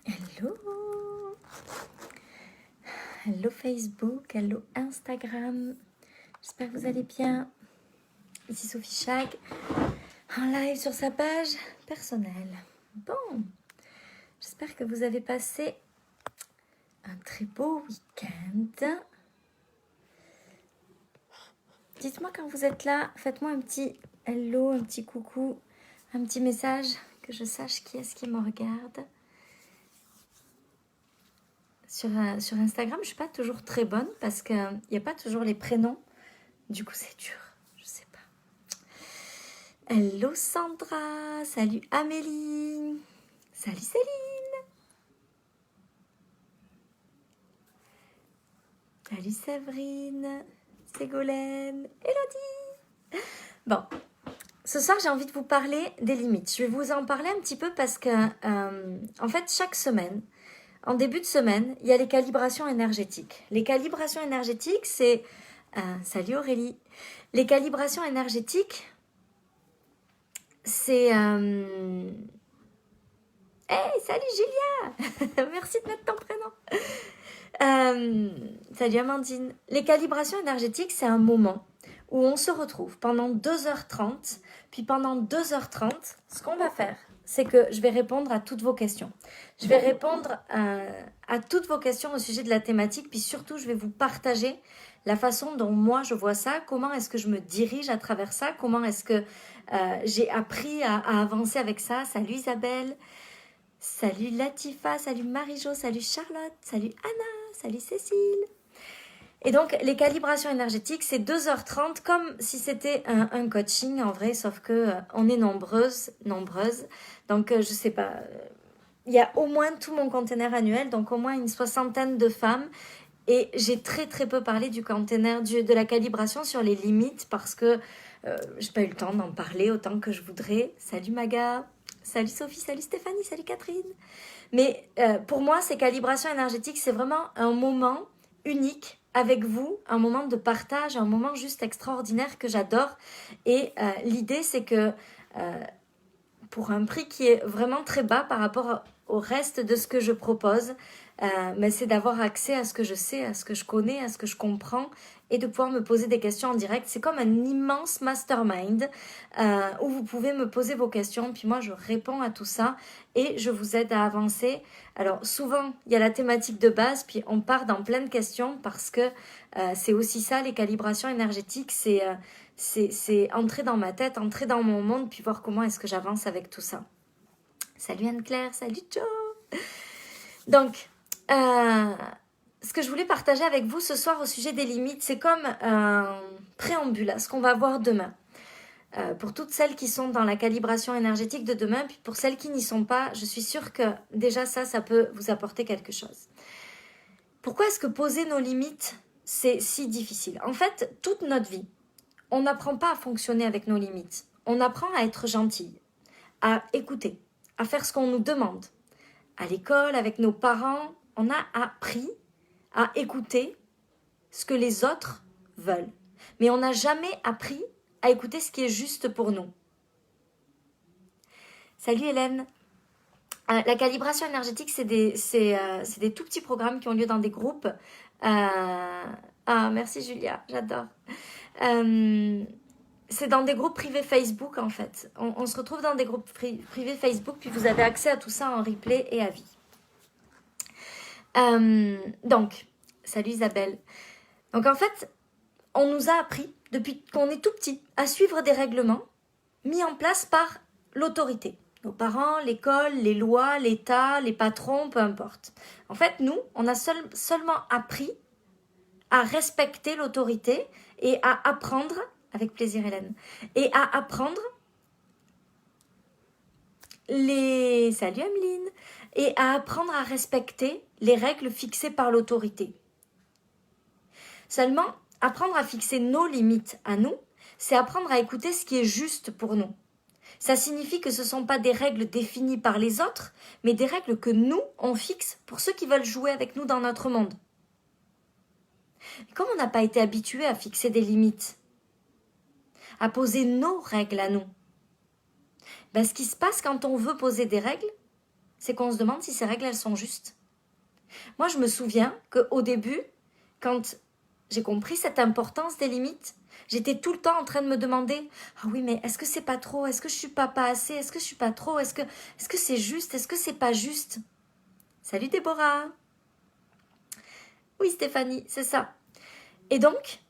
Hello, hello Facebook, hello Instagram. J'espère que vous allez bien. Ici Sophie Chag, en live sur sa page personnelle. Bon, j'espère que vous avez passé un très beau week-end. Dites-moi quand vous êtes là, faites-moi un petit hello, un petit coucou, un petit message, que je sache qui est-ce qui me regarde. Sur Instagram, je ne suis pas toujours très bonne parce qu'il n'y a pas toujours les prénoms. Du coup, c'est dur. Je sais pas. Hello Sandra. Salut Amélie. Salut Céline. Salut Séverine. Ségolène. Elodie. Bon. Ce soir, j'ai envie de vous parler des limites. Je vais vous en parler un petit peu parce que, en fait, chaque semaine, en début de semaine, il y a les calibrations énergétiques. Les calibrations énergétiques, c'est... salut Aurélie. Les calibrations énergétiques, c'est... Hey, salut Julia. Merci de mettre ton prénom. Salut Amandine. Les calibrations énergétiques, c'est un moment où on se retrouve pendant 2h30. Puis pendant 2h30, ce qu'on va faire, c'est que je vais répondre à toutes vos questions. Je vais répondre à toutes vos questions au sujet de la thématique. Puis surtout, je vais vous partager la façon dont moi je vois ça. Comment est-ce que je me dirige à travers ça. Comment est-ce que j'ai appris à avancer avec ça. Salut Isabelle. Salut Latifa, salut Marie-Jo, salut Charlotte, salut Anna, salut Cécile. Et donc, les calibrations énergétiques, c'est 2h30 comme si c'était un coaching en vrai, sauf que on est nombreuses. Donc, je sais pas, il y a au moins tout mon container annuel, donc au moins une 60aine de femmes. Et j'ai très très peu parlé du container, de la calibration sur les limites parce que j'ai pas eu le temps d'en parler autant que je voudrais. Salut Maga. Salut Sophie, salut Stéphanie, salut Catherine. Mais pour moi, ces calibrations énergétiques, c'est vraiment un moment unique avec vous, un moment de partage, un moment juste extraordinaire que j'adore. Et l'idée, c'est que pour un prix qui est vraiment très bas par rapport au reste de ce que je propose, mais c'est d'avoir accès à ce que je sais, à ce que je connais, à ce que je comprends et de pouvoir me poser des questions en direct. C'est comme un immense mastermind où vous pouvez me poser vos questions, puis moi je réponds à tout ça et je vous aide à avancer. Alors souvent, il y a la thématique de base, puis on part dans plein de questions parce que c'est aussi ça, les calibrations énergétiques, c'est entrer dans ma tête, entrer dans mon monde, puis voir comment est-ce que j'avance avec tout ça. Salut Anne-Claire, salut Joe. Donc, ce que je voulais partager avec vous ce soir au sujet des limites, c'est comme un préambule à ce qu'on va voir demain. Pour toutes celles qui sont dans la calibration énergétique de demain, puis pour celles qui n'y sont pas, je suis sûre que déjà ça peut vous apporter quelque chose. Pourquoi est-ce que poser nos limites, c'est si difficile? En fait, toute notre vie, on n'apprend pas à fonctionner avec nos limites. On apprend à être gentille, à écouter, à faire ce qu'on nous demande. À l'école, avec nos parents, on a appris à écouter ce que les autres veulent. Mais on n'a jamais appris à écouter ce qui est juste pour nous. Salut Hélène. La calibration énergétique, c'est des tout petits programmes qui ont lieu dans des groupes. Merci Julia, j'adore. C'est dans des groupes privés Facebook en fait. On se retrouve dans des groupes privés Facebook, puis vous avez accès à tout ça en replay et à vie. Donc, salut Isabelle. Donc en fait, on nous a appris depuis qu'on est tout petit à suivre des règlements mis en place par l'autorité. Nos parents, l'école, les lois, l'État, les patrons, peu importe. En fait, nous, on a seulement appris à respecter l'autorité et à apprendre, avec plaisir Hélène, et à apprendre salut Ameline, et à apprendre à respecter les règles fixées par l'autorité. Seulement, apprendre à fixer nos limites à nous, c'est apprendre à écouter ce qui est juste pour nous. Ça signifie que ce ne sont pas des règles définies par les autres, mais des règles que nous, on fixe pour ceux qui veulent jouer avec nous dans notre monde. Comme on n'a pas été habitué à fixer des limites, à poser nos règles à nous, ce qui se passe quand on veut poser des règles, c'est qu'on se demande si ces règles, elles sont justes. Moi, je me souviens qu'au début, quand j'ai compris cette importance des limites, j'étais tout le temps en train de me demander « Ah oui, mais est-ce que c'est pas trop? Est-ce que je suis pas assez? Est-ce que je suis pas trop? Est-ce que c'est juste? Est-ce que c'est pas juste ?» Salut Déborah. Oui Stéphanie, c'est ça. Et donc,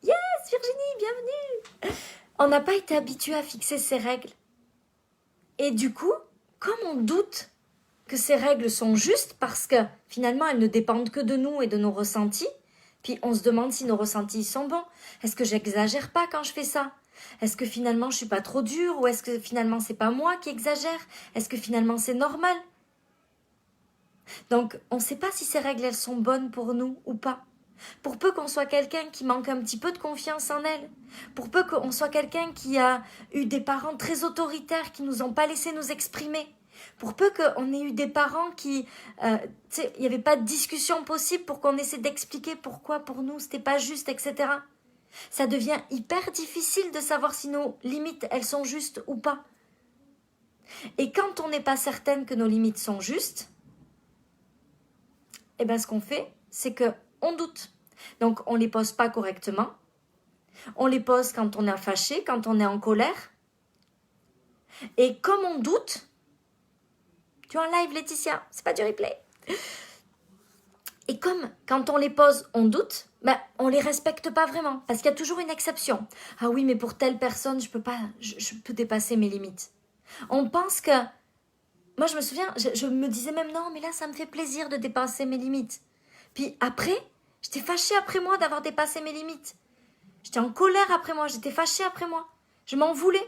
yes Virginie, bienvenue. On n'a pas été habitué à fixer ces règles. Et du coup, comme on doute que ces règles sont justes parce que finalement elles ne dépendent que de nous et de nos ressentis, puis on se demande si nos ressentis sont bons. Est-ce que j'exagère pas quand je fais ça? Est-ce que finalement je suis pas trop dure ou est-ce que finalement c'est pas moi qui exagère? Est-ce que finalement c'est normal? Donc on ne sait pas si ces règles elles sont bonnes pour nous ou pas. Pour peu qu'on soit quelqu'un qui manque un petit peu de confiance en elle, pour peu qu'on soit quelqu'un qui a eu des parents très autoritaires qui nous ont pas laissé nous exprimer, pour peu qu'on ait eu des parents qui, il n'y avait pas de discussion possible pour qu'on essaie d'expliquer pourquoi pour nous c'était pas juste, etc. Ça devient hyper difficile de savoir si nos limites elles sont justes ou pas. Et quand on n'est pas certaine que nos limites sont justes, eh ben ce qu'on fait, c'est que on doute. Donc on les pose pas correctement. On les pose quand on est fâché, quand on est en colère. Et comme on doute, tu es en live Laetitia, c'est pas du replay. Et comme quand on les pose, on doute, ben, on les respecte pas vraiment. Parce qu'il y a toujours une exception. Ah oui, mais pour telle personne, je peux dépasser mes limites. On pense que... Moi, je me souviens, je me disais même non, mais là, ça me fait plaisir de dépasser mes limites. Puis après, j'étais fâchée après moi d'avoir dépassé mes limites. J'étais en colère après moi, j'étais fâchée après moi. Je m'en voulais.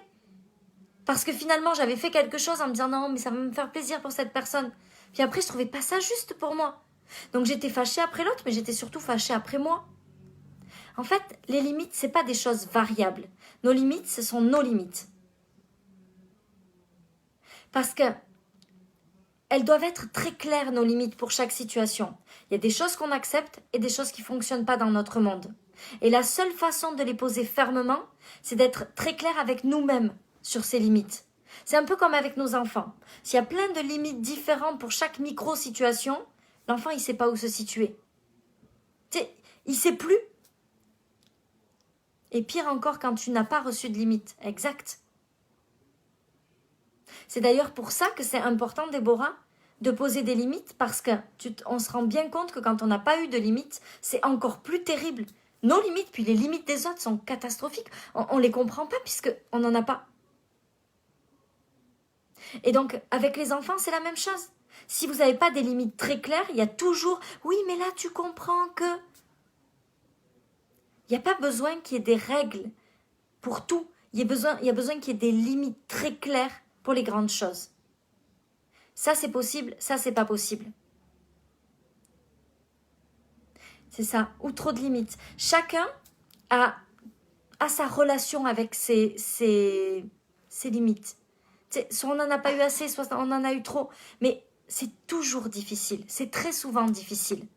Parce que finalement, j'avais fait quelque chose en me disant non, mais ça va me faire plaisir pour cette personne. Puis après, je trouvais pas ça juste pour moi. Donc j'étais fâchée après l'autre, mais j'étais surtout fâchée après moi. En fait, les limites, c'est pas des choses variables. Nos limites, ce sont nos limites. Parce que elles doivent être très claires, nos limites, pour chaque situation. Il y a des choses qu'on accepte et des choses qui ne fonctionnent pas dans notre monde. Et la seule façon de les poser fermement, c'est d'être très clair avec nous-mêmes sur ces limites. C'est un peu comme avec nos enfants. S'il y a plein de limites différentes pour chaque micro-situation, l'enfant, il ne sait pas où se situer. Il ne sait plus. Et pire encore quand tu n'as pas reçu de limites. Exact. C'est d'ailleurs pour ça que c'est important, Déborah, de poser des limites, parce qu'on se rend bien compte que quand on n'a pas eu de limites, c'est encore plus terrible. Nos limites, puis les limites des autres sont catastrophiques. On ne les comprend pas puisqu'on n'en a pas. Et donc, avec les enfants, c'est la même chose. Si vous n'avez pas des limites très claires, il y a toujours « oui, mais là, tu comprends que… » Il n'y a pas besoin qu'il y ait des règles pour tout. Il y a besoin qu'il y ait des limites très claires pour les grandes choses. Ça, c'est possible, ça, c'est pas possible. C'est ça, ou trop de limites. Chacun a sa relation avec ses limites. Soit on n'en a pas eu assez, soit on en a eu trop. Mais c'est toujours difficile, c'est très souvent difficile.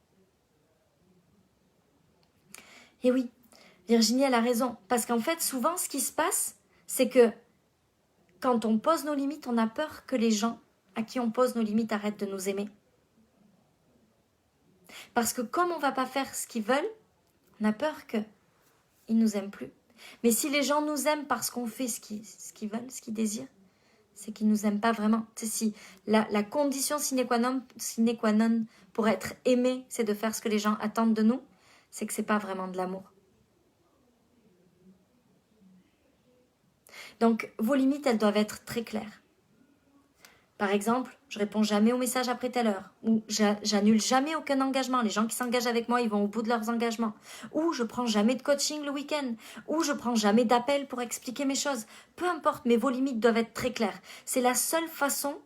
Et oui, Virginie, elle a raison. Parce qu'en fait, souvent, ce qui se passe, c'est que quand on pose nos limites, on a peur que les gens à qui on pose nos limites arrêtent de nous aimer. Parce que comme on ne va pas faire ce qu'ils veulent, on a peur qu'ils ne nous aiment plus. Mais si les gens nous aiment parce qu'on fait ce qu'ils veulent, ce qu'ils désirent, c'est qu'ils ne nous aiment pas vraiment. C'est si la condition sine qua non pour être aimé, c'est de faire ce que les gens attendent de nous, c'est que ce n'est pas vraiment de l'amour. Donc, vos limites, elles doivent être très claires. Par exemple, je réponds jamais aux messages après telle heure. Ou j'annule jamais aucun engagement. Les gens qui s'engagent avec moi, ils vont au bout de leurs engagements. Ou je prends jamais de coaching le week-end. Ou je prends jamais d'appel pour expliquer mes choses. Peu importe, mais vos limites doivent être très claires. C'est la seule façon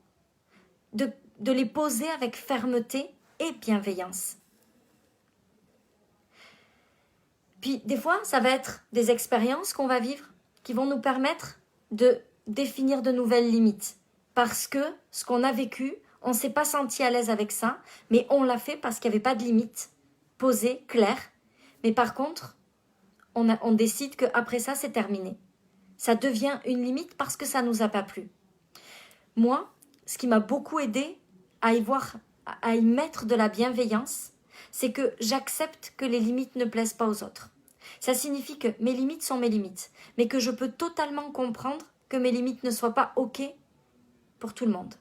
de les poser avec fermeté et bienveillance. Puis des fois, ça va être des expériences qu'on va vivre qui vont nous permettre de définir de nouvelles limites. Parce que ce qu'on a vécu, on ne s'est pas senti à l'aise avec ça, mais on l'a fait parce qu'il n'y avait pas de limite posée, claire. Mais par contre, on décide qu'après ça, c'est terminé. Ça devient une limite parce que ça ne nous a pas plu. Moi, ce qui m'a beaucoup aidé à y mettre de la bienveillance, c'est que j'accepte que les limites ne plaisent pas aux autres. Ça signifie que mes limites sont mes limites, mais que je peux totalement comprendre que mes limites ne soient pas OK pour tout le monde.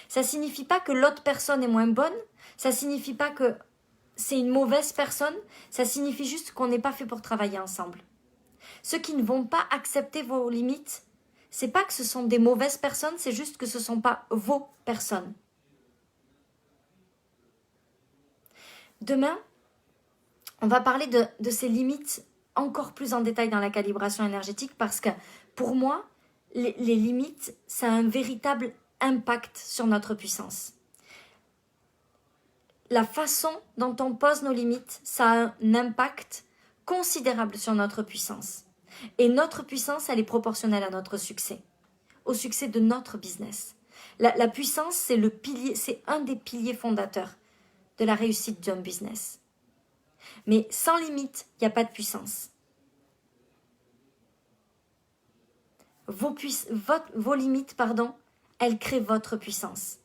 Ça signifie pas que l'autre personne est moins bonne, ça signifie pas que c'est une mauvaise personne, ça signifie juste qu'on n'est pas fait pour travailler ensemble. Ceux qui ne vont pas accepter vos limites, c'est pas que ce sont des mauvaises personnes, c'est juste que ce ne sont pas vos personnes. Demain, on va parler de ces limites encore plus en détail dans la calibration énergétique parce que pour moi, les limites, ça a un véritable impact sur notre puissance. La façon dont on pose nos limites, ça a un impact considérable sur notre puissance. Et notre puissance, elle est proportionnelle à notre succès, au succès de notre business. La puissance, c'est un des piliers fondateurs de la réussite d'un business. Mais sans limite, il n'y a pas de puissance. Vos limites, elles créent votre puissance.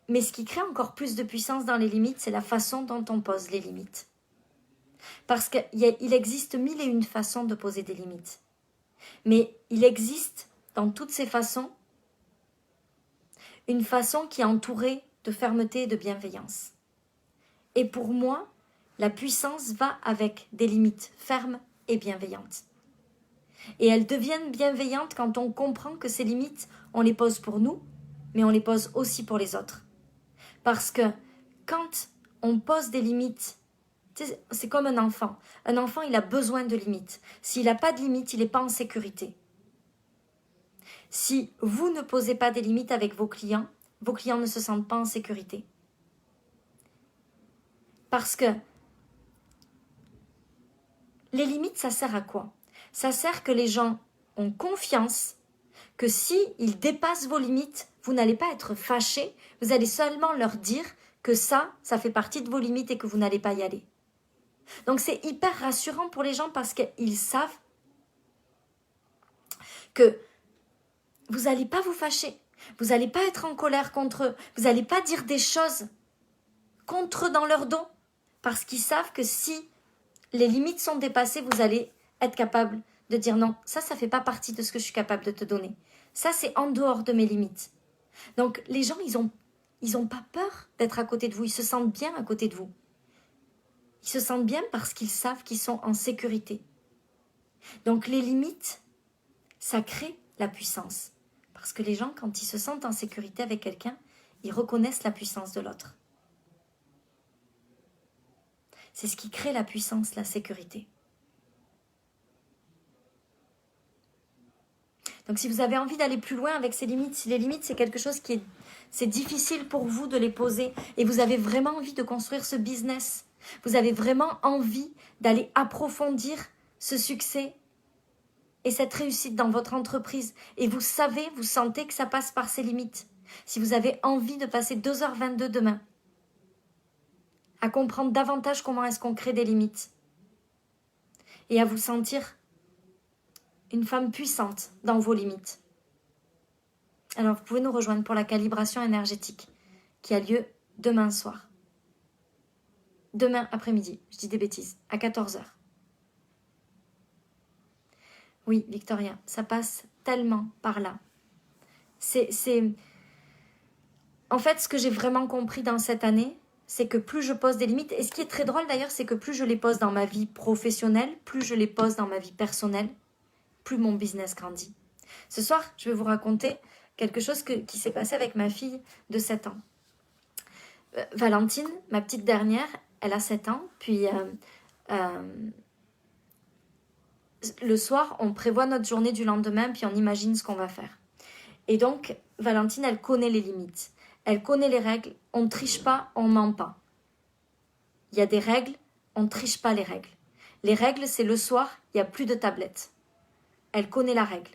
Mais ce qui crée encore plus de puissance dans les limites, c'est la façon dont on pose les limites. Parce qu'il existe 1001 façons de poser des limites. Mais il existe, dans toutes ces façons, une façon qui est entourée de fermeté et de bienveillance. Et pour moi, la puissance va avec des limites fermes et bienveillantes. Et elles deviennent bienveillantes quand on comprend que ces limites, on les pose pour nous, mais on les pose aussi pour les autres. Parce que quand on pose des limites, c'est comme un enfant. Un enfant, il a besoin de limites. S'il n'a pas de limites, il n'est pas en sécurité. Si vous ne posez pas des limites avec vos clients ne se sentent pas en sécurité. Parce que les limites, ça sert à quoi? Ça sert que les gens ont confiance que s'ils dépassent vos limites, vous n'allez pas être fâchés, vous allez seulement leur dire que ça fait partie de vos limites et que vous n'allez pas y aller. Donc c'est hyper rassurant pour les gens parce qu'ils savent que vous n'allez pas vous fâcher, vous n'allez pas être en colère contre eux, vous n'allez pas dire des choses contre eux dans leur dos parce qu'ils savent que si les limites sont dépassées, vous allez être capable de dire non, ça ne fait pas partie de ce que je suis capable de te donner. Ça, c'est en dehors de mes limites. Donc, les gens, ils ont pas peur d'être à côté de vous. Ils se sentent bien à côté de vous. Ils se sentent bien parce qu'ils savent qu'ils sont en sécurité. Donc, les limites, ça crée la puissance. Parce que les gens, quand ils se sentent en sécurité avec quelqu'un, ils reconnaissent la puissance de l'autre. C'est ce qui crée la puissance, la sécurité. Donc si vous avez envie d'aller plus loin avec ces limites, si les limites c'est quelque chose c'est difficile pour vous de les poser et vous avez vraiment envie de construire ce business, vous avez vraiment envie d'aller approfondir ce succès et cette réussite dans votre entreprise et vous sentez que ça passe par ces limites. Si vous avez envie de passer 2h22 demain à comprendre davantage comment est-ce qu'on crée des limites et à vous sentir une femme puissante dans vos limites. Alors vous pouvez nous rejoindre pour la calibration énergétique qui a lieu demain soir. Demain après-midi, je dis des bêtises, à 14h. Oui, Victoria, ça passe tellement par là. En fait, ce que j'ai vraiment compris dans cette année, c'est que plus je pose des limites, et ce qui est très drôle d'ailleurs, c'est que plus je les pose dans ma vie professionnelle, plus je les pose dans ma vie personnelle, plus mon business grandit. Ce soir, je vais vous raconter quelque chose qui s'est passé avec ma fille de 7 ans. Valentine, ma petite dernière, elle a 7 ans, puis le soir, on prévoit notre journée du lendemain, puis on imagine ce qu'on va faire. Et donc, Valentine, elle connaît les limites, elle connaît les règles, on ne triche pas, on ne ment pas. Il y a des règles, on ne triche pas les règles. Les règles, c'est le soir, il n'y a plus de tablettes. Elle connaît la règle.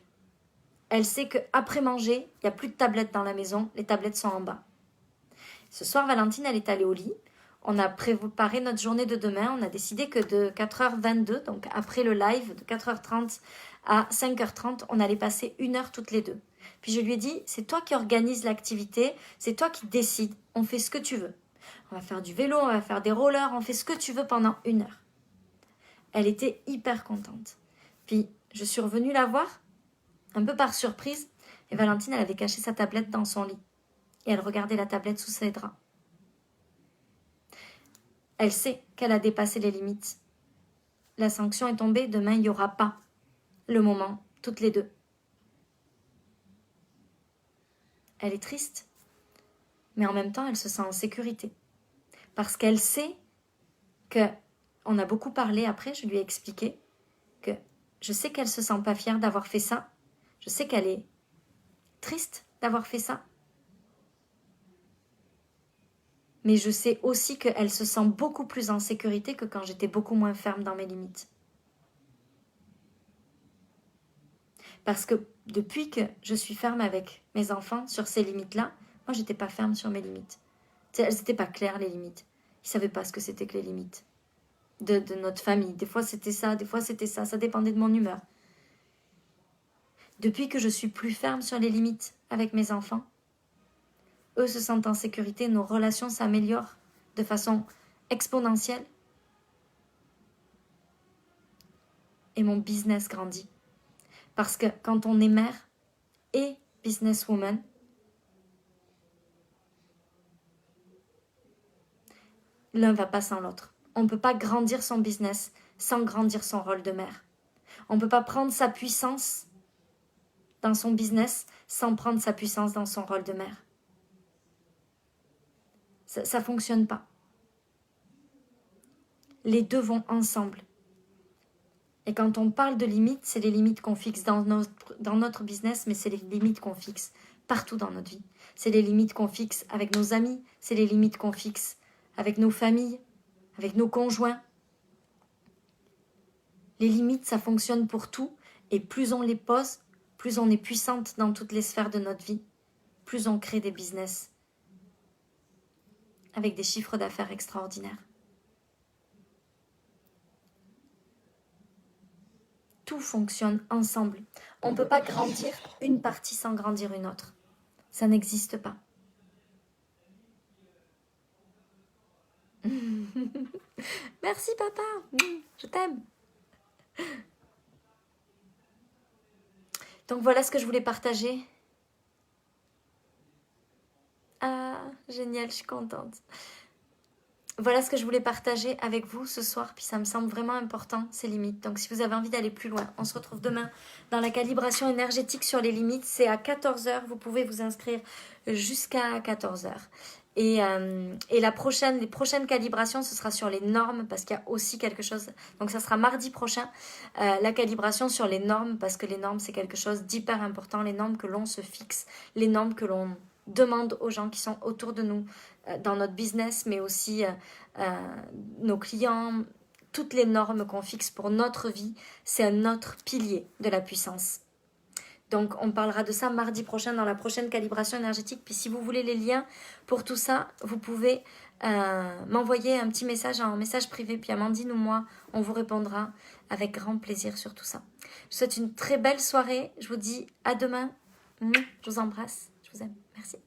Elle sait qu'après manger, il n'y a plus de tablettes dans la maison, les tablettes sont en bas. Ce soir, Valentine, elle est allée au lit. On a préparé notre journée de demain. On a décidé que de 4h22, donc après le live, de 4h30 à 5h30, on allait passer 1 heure toutes les deux. Puis je lui ai dit, c'est toi qui organise l'activité, c'est toi qui décides, on fait ce que tu veux. On va faire du vélo, on va faire des rollers, on fait ce que tu veux pendant 1 heure. Elle était hyper contente. Puis je suis revenue la voir, un peu par surprise, et Valentine, elle avait caché sa tablette dans son lit. Et elle regardait la tablette sous ses draps. Elle sait qu'elle a dépassé les limites. La sanction est tombée, demain il n'y aura pas le moment, toutes les deux. Elle est triste, mais en même temps elle se sent en sécurité. Parce qu'elle sait que, on a beaucoup parlé après, je lui ai expliqué que je sais qu'elle se sent pas fière d'avoir fait ça, je sais qu'elle est triste d'avoir fait ça, mais je sais aussi qu'elle se sent beaucoup plus en sécurité que quand j'étais beaucoup moins ferme dans mes limites. Parce que depuis que je suis ferme avec mes enfants sur ces limites-là, moi, j'étais pas ferme sur mes limites. Elles n'étaient pas claires, les limites. Ils ne savaient pas ce que c'était que les limites de notre famille. Des fois, c'était ça, des fois, c'était ça. Ça dépendait de mon humeur. Depuis que je suis plus ferme sur les limites avec mes enfants, eux se sentent en sécurité, nos relations s'améliorent de façon exponentielle. Et mon business grandit. Parce que quand on est mère et businesswoman, l'un ne va pas sans l'autre. On ne peut pas grandir son business sans grandir son rôle de mère. On ne peut pas prendre sa puissance dans son business sans prendre sa puissance dans son rôle de mère. Ça ne fonctionne pas. Les deux vont ensemble. Et quand on parle de limites, c'est les limites qu'on fixe dans notre business, mais c'est les limites qu'on fixe partout dans notre vie. C'est les limites qu'on fixe avec nos amis, c'est les limites qu'on fixe avec nos familles, avec nos conjoints. Les limites, ça fonctionne pour tout, et plus on les pose, plus on est puissante dans toutes les sphères de notre vie, plus on crée des business avec des chiffres d'affaires extraordinaires. Tout fonctionne ensemble. On ne peut pas grandir une partie sans grandir une autre. Ça n'existe pas. Merci papa, je t'aime. Donc voilà ce que je voulais partager. Ah, génial, je suis contente. Voilà ce que je voulais partager avec vous ce soir, puis ça me semble vraiment important, ces limites. Donc si vous avez envie d'aller plus loin, on se retrouve demain dans la calibration énergétique sur les limites. C'est à 14h, vous pouvez vous inscrire jusqu'à 14h. Et les prochaines calibrations, ce sera sur les normes, parce qu'il y a aussi quelque chose, donc ça sera mardi prochain, la calibration sur les normes, parce que les normes c'est quelque chose d'hyper important, les normes que l'on se fixe, les normes que l'on demande aux gens qui sont autour de nous, dans notre business, mais aussi nos clients, toutes les normes qu'on fixe pour notre vie, c'est un autre pilier de la puissance. Donc on parlera de ça mardi prochain dans la prochaine calibration énergétique. Puis si vous voulez les liens pour tout ça, vous pouvez m'envoyer un petit message en message privé. Puis Amandine ou moi, on vous répondra avec grand plaisir sur tout ça. Je vous souhaite une très belle soirée. Je vous dis à demain. Je vous embrasse. Je vous aime. Merci.